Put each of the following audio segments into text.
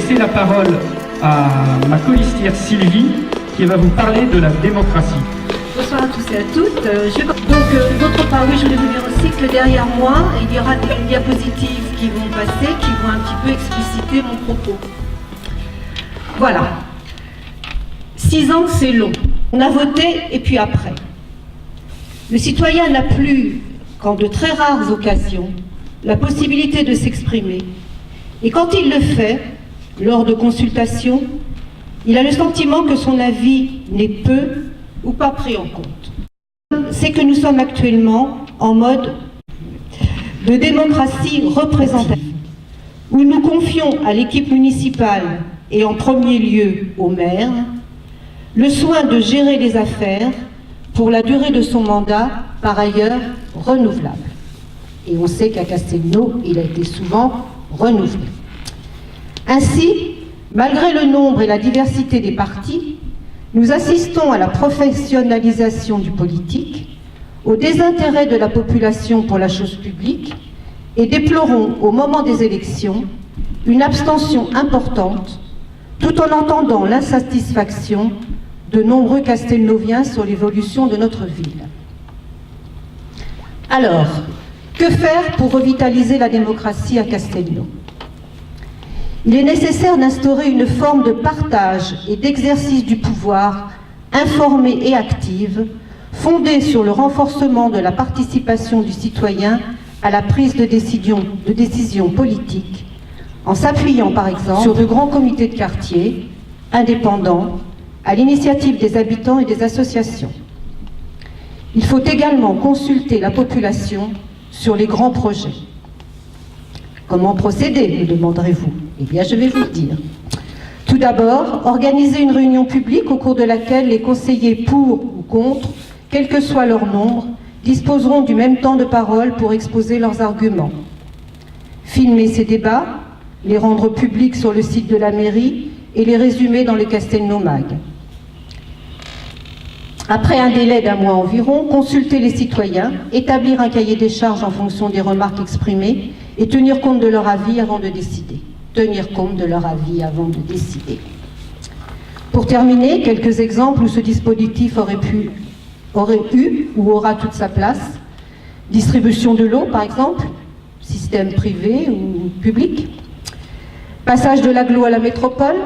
laisser la parole à ma colistière Sylvie, qui va vous parler de la démocratie. Bonsoir à tous et à toutes. D'autre part, oui, je voulais vous dire aussi que derrière moi, il y aura des diapositives qui vont passer, qui vont un petit peu expliciter mon propos. Voilà. 6 ans, c'est long. On a voté et puis après. Le citoyen n'a plus, qu'en de très rares occasions, la possibilité de s'exprimer. Et quand il le fait, lors de consultations, il a le sentiment que son avis n'est peu ou pas pris en compte. C'est que nous sommes actuellement en mode de démocratie représentative, où nous confions à l'équipe municipale et en premier lieu au maire le soin de gérer les affaires pour la durée de son mandat, par ailleurs renouvelable. Et on sait qu'à Castelnau, il a été souvent renouvelé. Ainsi, malgré le nombre et la diversité des partis, nous assistons à la professionnalisation du politique, au désintérêt de la population pour la chose publique et déplorons, au moment des élections, une abstention importante, tout en entendant l'insatisfaction de nombreux Castelnauviens sur l'évolution de notre ville. Alors, que faire pour revitaliser la démocratie à Castelnau ? Il est nécessaire d'instaurer une forme de partage et d'exercice du pouvoir informée et active, fondée sur le renforcement de la participation du citoyen à la prise de décision politique, en s'appuyant par exemple sur de grands comités de quartier, indépendants, à l'initiative des habitants et des associations. Il faut également consulter la population sur les grands projets. Comment procéder, me demanderez-vous? Eh bien, je vais vous le dire. Tout d'abord, organiser une réunion publique au cours de laquelle les conseillers pour ou contre, quel que soit leur nombre, disposeront du même temps de parole pour exposer leurs arguments. Filmer ces débats, les rendre publics sur le site de la mairie et les résumer dans le Castelnau Mag. Après un délai d'1 mois environ, consulter les citoyens, établir un cahier des charges en fonction des remarques exprimées et tenir compte de leur avis avant de décider. Pour terminer, quelques exemples où ce dispositif aurait eu ou aura toute sa place. Distribution de l'eau, par exemple, système privé ou public. Passage de l'agglo à la métropole.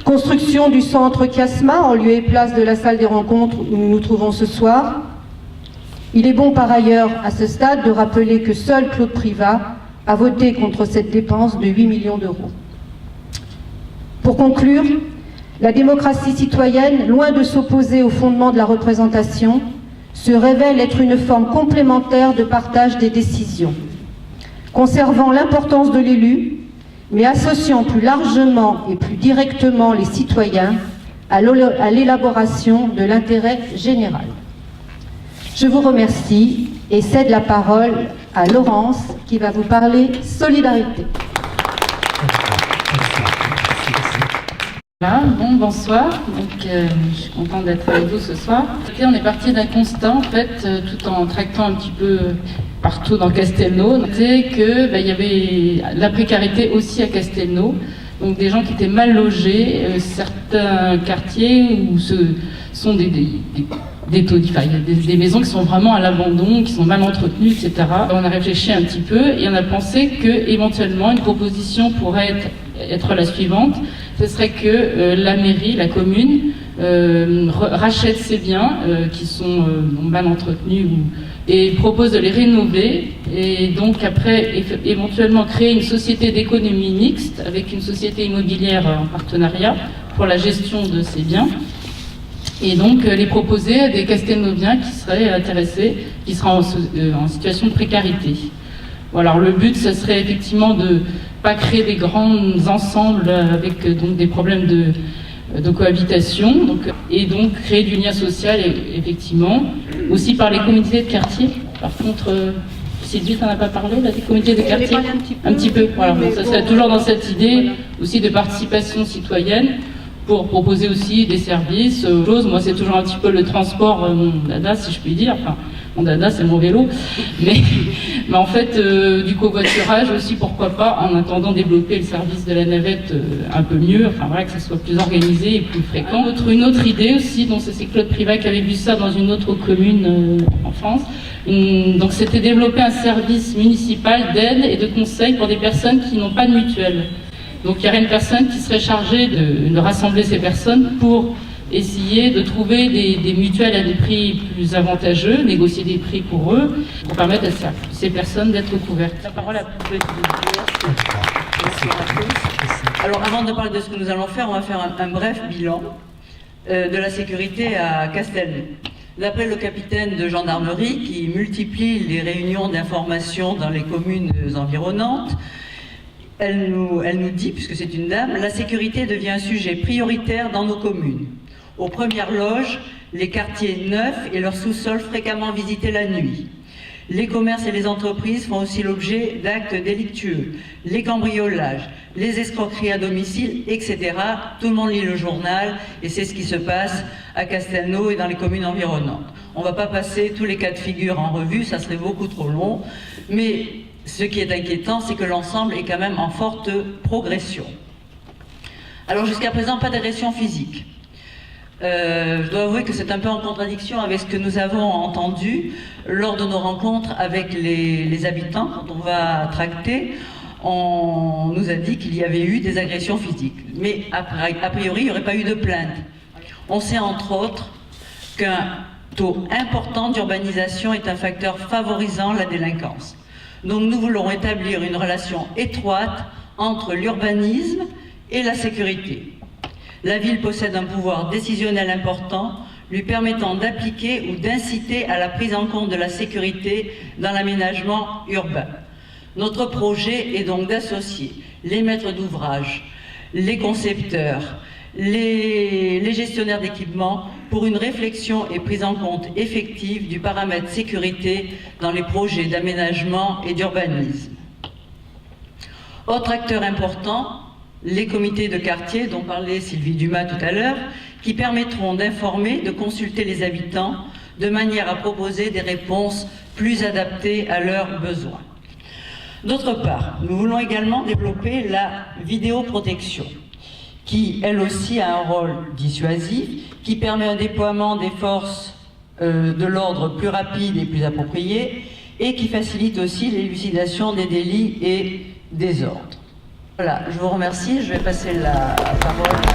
Construction du centre Chiasma en lieu et place de la salle des rencontres où nous nous trouvons ce soir. Il est bon par ailleurs à ce stade de rappeler que seul Claude Privat a voté contre cette dépense de 8 millions d'euros. Pour conclure, la démocratie citoyenne, loin de s'opposer au fondement de la représentation, se révèle être une forme complémentaire de partage des décisions, conservant l'importance de l'élu, mais associant plus largement et plus directement les citoyens à l'élaboration de l'intérêt général. Je vous remercie et cède la parole à Laurence qui va vous parler solidarité. Voilà, bonsoir. Je suis contente d'être avec vous ce soir. On est parti d'un constat en fait, tout en tractant un petit peu partout dans Castelnau, c'est que y avait la précarité aussi à Castelnau. Donc des gens qui étaient mal logés, certains quartiers où ce sont des maisons qui sont vraiment à l'abandon, qui sont mal entretenues, etc. On a réfléchi un petit peu et on a pensé que éventuellement une proposition pourrait être la suivante. Ce serait que la mairie, la commune, rachète ces biens qui sont mal entretenus et propose de les rénover et donc après éventuellement créer une société d'économie mixte avec une société immobilière en partenariat pour la gestion de ces biens et donc les proposer à des Castelnauviens qui seraient intéressés, qui seraient en situation de précarité. Voilà, alors le but, ce serait effectivement de pas créer des grands ensembles avec donc des problèmes de cohabitation, et donc créer du lien social, effectivement, aussi par les comités de quartier. Par contre, Sylvie, t'en as pas parlé, là, des comités de quartier? Un petit peu, voilà. Donc, ça serait toujours dans cette idée aussi de participation citoyenne pour proposer aussi des services, choses. Moi, c'est toujours un petit peu le transport, mon dada, si je puis dire. Enfin, Mon dada, c'est mon vélo. Mais en fait, du covoiturage aussi, pourquoi pas, en attendant développer le service de la navette un peu mieux, enfin voilà, que ça soit plus organisé et plus fréquent. Une autre idée aussi, donc c'est Claude Privat qui avait vu ça dans une autre commune en France. Donc c'était développer un service municipal d'aide et de conseil pour des personnes qui n'ont pas de mutuelle. Donc il y aurait une personne qui serait chargée de rassembler ces personnes pour essayer de trouver des mutuelles à des prix plus avantageux, négocier des prix pour eux, pour permettre à ces personnes d'être couvertes. La parole à Claude. Merci à tous. Alors avant de parler de ce que nous allons faire, on va faire un bref bilan de la sécurité à Castelnau. D'après le capitaine de gendarmerie qui multiplie les réunions d'information dans les communes environnantes, elle nous dit, puisque c'est une dame, la sécurité devient un sujet prioritaire dans nos communes. Aux premières loges, les quartiers neufs et leurs sous-sols fréquemment visités la nuit. Les commerces et les entreprises font aussi l'objet d'actes délictueux, les cambriolages, les escroqueries à domicile, etc. Tout le monde lit le journal et c'est ce qui se passe à Castelnau et dans les communes environnantes. On ne va pas passer tous les cas de figure en revue, ça serait beaucoup trop long, mais ce qui est inquiétant, c'est que l'ensemble est quand même en forte progression. Alors jusqu'à présent, pas d'agression physique. Je dois avouer que c'est un peu en contradiction avec ce que nous avons entendu lors de nos rencontres avec les habitants. Quand on va tracter, on nous a dit qu'il y avait eu des agressions physiques. Mais a priori, il n'y aurait pas eu de plainte. On sait entre autres qu'un taux important d'urbanisation est un facteur favorisant la délinquance. Donc nous voulons établir une relation étroite entre l'urbanisme et la sécurité. La ville possède un pouvoir décisionnel important, lui permettant d'appliquer ou d'inciter à la prise en compte de la sécurité dans l'aménagement urbain. Notre projet est donc d'associer les maîtres d'ouvrage, les concepteurs, les gestionnaires d'équipements pour une réflexion et prise en compte effective du paramètre sécurité dans les projets d'aménagement et d'urbanisme. Autre acteur important, les comités de quartier dont parlait Sylvie Dumas tout à l'heure, qui permettront d'informer, de consulter les habitants de manière à proposer des réponses plus adaptées à leurs besoins. D'autre part, nous voulons également développer la vidéoprotection, qui elle aussi a un rôle dissuasif, qui permet un déploiement des forces de l'ordre plus rapide et plus approprié, et qui facilite aussi l'élucidation des délits et des ordres. Voilà, je vous remercie, je vais passer la parole.